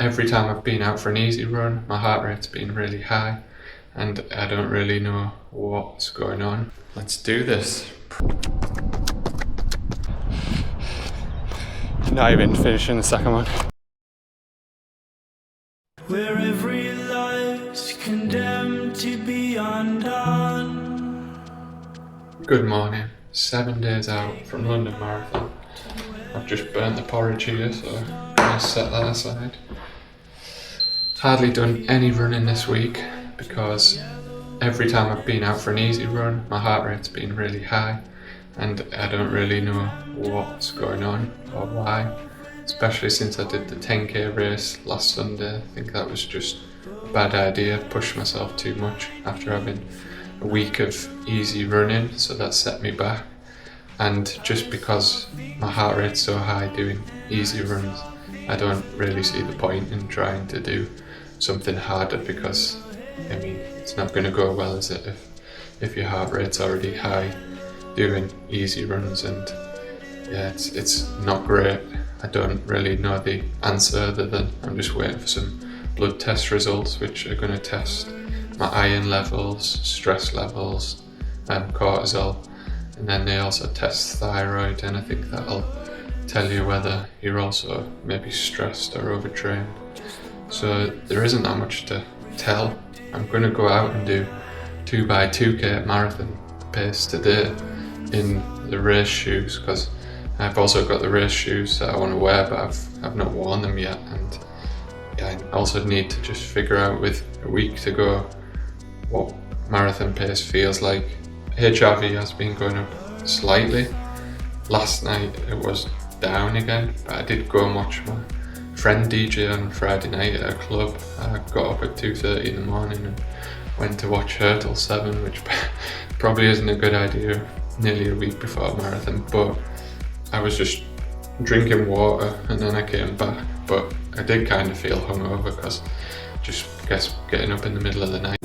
every time I've been out for an easy run, my heart rate's been really high and I don't really know what's going on. Let's do this. Not even finishing the second one. Where every life's condemned to be undone. Good morning. 7 days out from London Marathon. I've just burnt the porridge here, so I'm going to set that aside. Hardly done any running this week because every time I've been out for an easy run, my heart rate's been really high and I don't really know what's going on or why, especially since I did the 10k race last Sunday. I think that was just a bad idea, pushed myself too much after having a week of easy running, so that set me back. And just because my heart rate's so high doing easy runs, I don't really see the point in trying to do something harder, because I mean, it's not going to go well, is it, if your heart rate's already high doing easy runs. And yeah, it's not great. I don't really know the answer other than I'm just waiting for some blood test results which are going to test my iron levels, stress levels, cortisol, and then they also test thyroid, and I think that'll tell you whether you're also maybe stressed or overtrained. So there isn't that much to tell. I'm going to go out and do 2x2k at marathon pace today in the race shoes, because I've also got the race shoes that I want to wear, but I've not worn them yet. And yeah, I also need to just figure out, with a week to go, what marathon pace feels like. HRV has been going up slightly. Last night it was down again, but I did go and watch my friend DJ on Friday night at a club. I got up at 2:30 in the morning and went to watch her till 7, which probably isn't a good idea nearly a week before a marathon, but I was just drinking water and then I came back. But I did kind of feel hungover because just getting up in the middle of the night.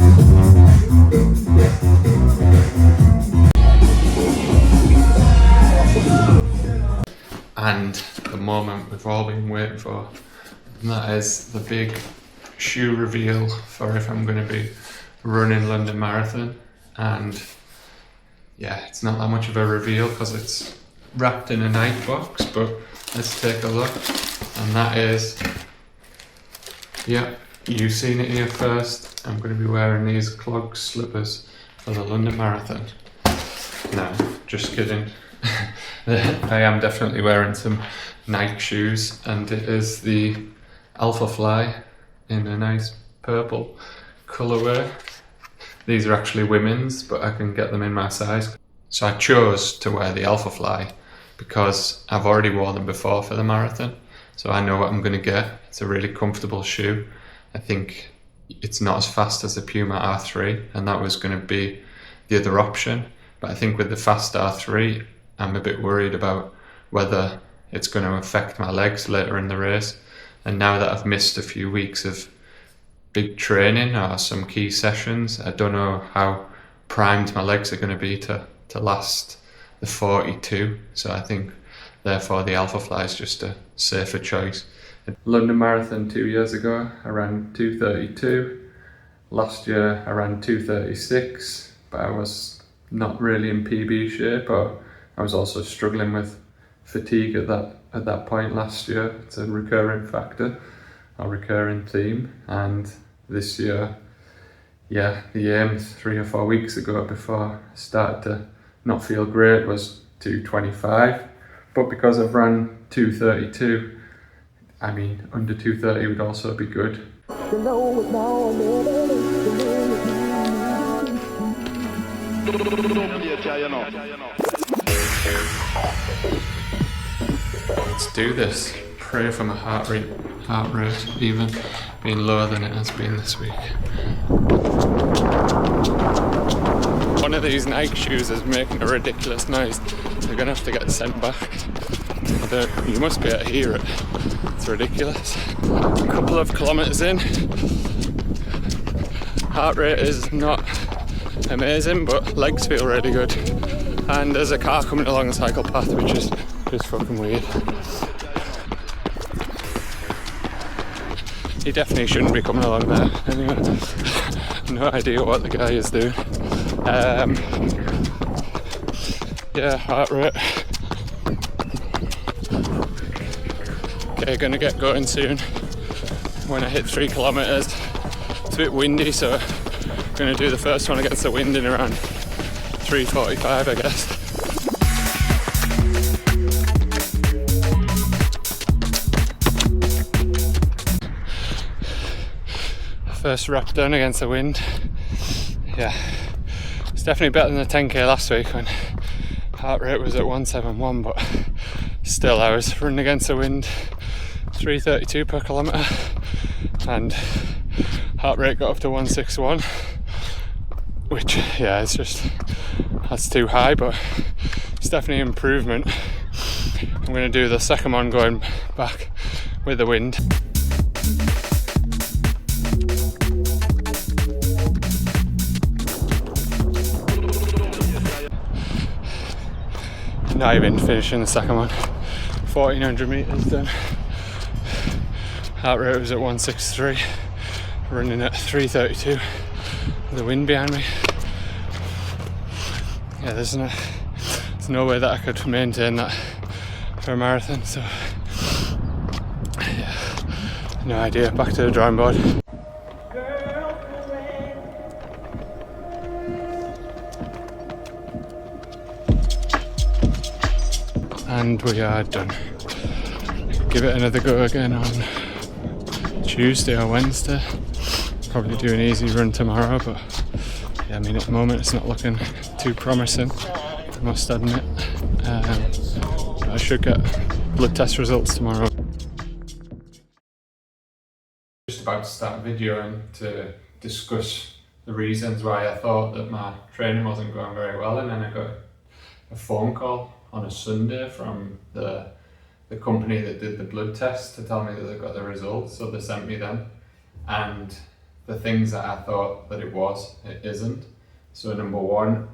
And the moment we've all been waiting for, and that is the big shoe reveal for if I'm going to be running London Marathon. And yeah, it's not that much of a reveal because it's wrapped in a Nike box, but let's take a look. And that is, yeah, you've seen it here first. I'm going to be wearing these clog slippers for the London Marathon. No, just kidding. I am definitely wearing some Nike shoes, and it is the Alpha Fly in a nice purple colourway. These are actually women's, but I can get them in my size. So I chose to wear the Alpha Fly because I've already worn them before for the marathon, so I know what I'm going to get. It's a really comfortable shoe. I think it's not as fast as the Puma R3, and that was going to be the other option. But I think with the fast R3, I'm a bit worried about whether it's going to affect my legs later in the race. And now that I've missed a few weeks of big training or some key sessions, I don't know how primed my legs are going to be to last the 42. So I think therefore the Alpha Fly is just a safer choice. At London Marathon 2 years ago, I ran 2:32. Last year I ran 2:36, but I was not really in PB shape, or I was also struggling with fatigue at that point last year. It's a recurring factor, a recurring theme. And this year, yeah, the aim 3 or 4 weeks ago, before I started to not feel great, was 2:25. But because I've run 2:32, I mean, under 2:30 would also be good. Let's do this. Pray for my heart rate even being lower than it has been this week. One of these Nike shoes is making a ridiculous noise. They're gonna have to get sent back. You must be able to hear it. It's ridiculous. A couple of kilometres in. Heart rate is not amazing, but legs feel really good. And there's a car coming along the cycle path, which is just fucking weird. he definitely shouldn't be coming along there. Anyway, no idea what the guy is doing. Yeah, heart rate. Okay, gonna get going soon. When I hit 3 kilometers, it's a bit windy, so I'm gonna do the first one against the wind in around 3:45, I guess. First rep done against the wind. Yeah, it's definitely better than the 10k last week when heart rate was at 171, but still I was running against the wind, 3:32 per kilometre, and heart rate got up to 161, which, yeah, it's just, that's too high, but it's definitely an improvement. I'm going to do the second one going back with the wind. Not even finishing the second one. 1400 metres done. Heart rate was at 163, running at 3:32 with the wind behind me. Yeah, there's no way that I could maintain that for a marathon, so yeah, no idea. Back to the drawing board. And we are done. Give it another go again on Tuesday or Wednesday. Probably do an easy run tomorrow, but yeah, I mean, at the moment it's not looking too promising, I must admit. But I should get blood test results tomorrow. Just about to start a video and to discuss the reasons why I thought that my training wasn't going very well, and then I got a phone call on a Sunday from the company that did the blood test to tell me that they got the results. So they sent me them, and the things that I thought that it isn't. So number one,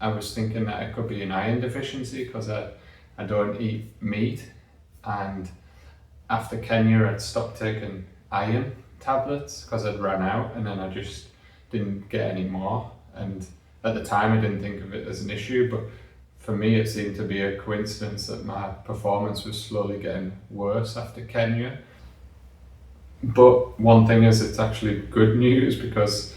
I was thinking that it could be an iron deficiency because I don't eat meat, and after Kenya I'd stopped taking iron tablets because I'd run out, and then I just didn't get any more. And at the time I didn't think of it as an issue, but for me it seemed to be a coincidence that my performance was slowly getting worse after Kenya. But one thing is, it's actually good news because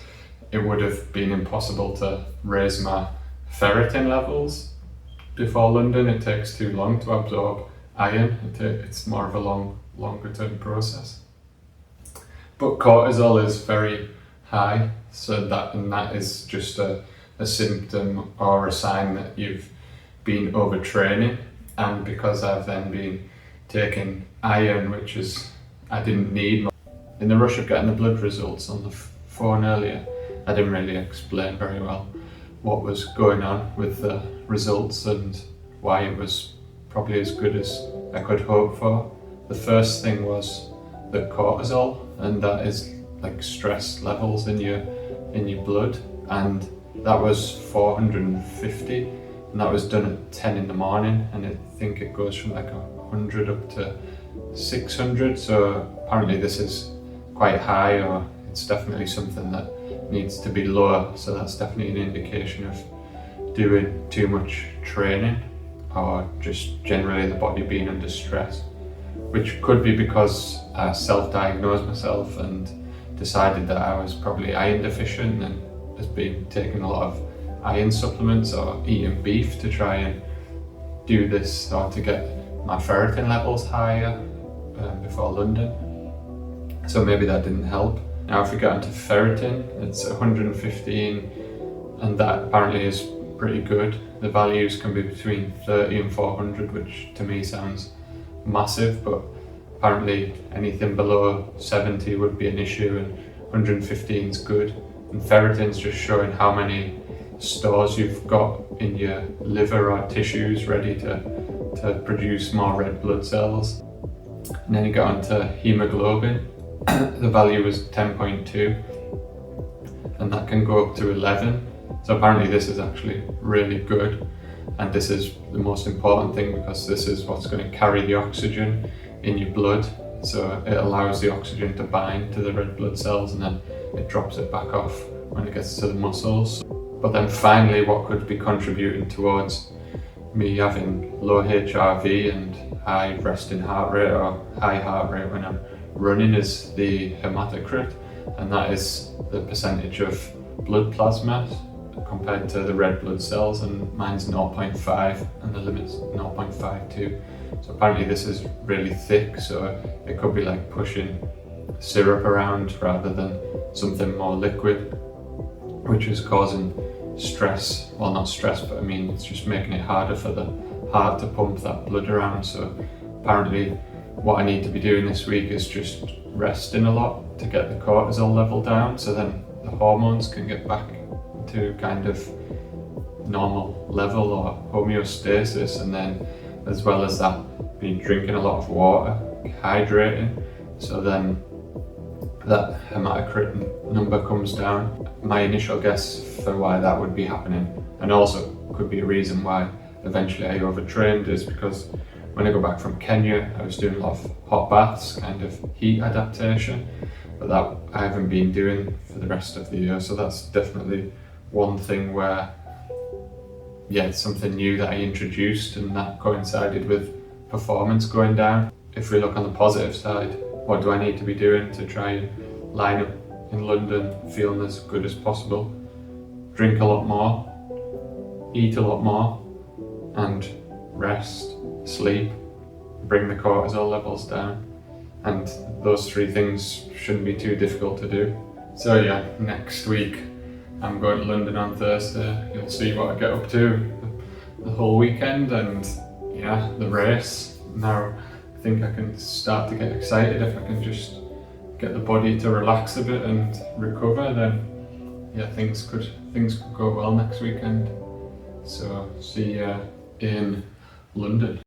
it would have been impossible to raise my ferritin levels before London. It takes too long to absorb iron. It's more of a longer term process. But cortisol is very high, so that is just a symptom or a sign that you've been overtraining. And because I've then been taking iron, which is I didn't need. In the rush of getting the blood results on the phone earlier, I didn't really explain very well what was going on with the results and why it was probably as good as I could hope for. The first thing was the cortisol, and that is like stress levels in your blood, and that was 450, and that was done at 10 in the morning, and I think it goes from like 100 up to 600. So apparently this is quite high, or it's definitely something that needs to be lower. So that's definitely an indication of doing too much training, or just generally the body being under stress, which could be because I self-diagnosed myself and decided that I was probably iron deficient and has been taking a lot of iron supplements or eating beef to try and do this, or to get my ferritin levels higher before London. So maybe that didn't help. Now if we get into ferritin, it's 115, and that apparently is pretty good. The values can be between 30 and 400, which to me sounds massive, but apparently anything below 70 would be an issue, and 115 is good. And ferritin's just showing how many stores you've got in your liver or tissues ready to produce more red blood cells. And then you get onto hemoglobin. The value was 10.2, and that can go up to 11. So apparently this is actually really good, and this is the most important thing because this is what's going to carry the oxygen in your blood so it allows the oxygen to bind to the red blood cells and then it drops it back off when it gets to the muscles. But then finally, what could be contributing towards me having low HRV and high resting heart rate or high heart rate when I'm running is the hematocrit, and that is the percentage of blood plasma compared to the red blood cells, and mine's 0.5 and the limit's 0.52. So apparently this is really thick, so it could be like pushing syrup around rather than something more liquid, which is causing stress. Well, not stress, but I mean it's just making it harder for the heart to pump that blood around. So apparently what I need to be doing this week is just resting a lot to get the cortisol level down, so then the hormones can get back to kind of normal level or homeostasis, and then as well as that, been drinking a lot of water, hydrating, so then that hematocrit number comes down. My initial guess for why that would be happening, and also could be a reason why eventually I overtrained, is because when I go back from Kenya, I was doing a lot of hot baths, kind of heat adaptation, but that I haven't been doing for the rest of the year. So that's definitely one thing where, yeah, it's something new that I introduced, and that coincided with performance going down. If we look on the positive side, what do I need to be doing to try and line up in London feeling as good as possible? Drink a lot more, eat a lot more, and rest, sleep, bring the cortisol levels down. And those three things shouldn't be too difficult to do. So yeah, next week I'm going to London on Thursday. You'll see what I get up to the whole weekend, and yeah, the race. Now I think I can start to get excited. If I can just get the body to relax a bit and recover, then yeah, things could go well next weekend. So see you in London.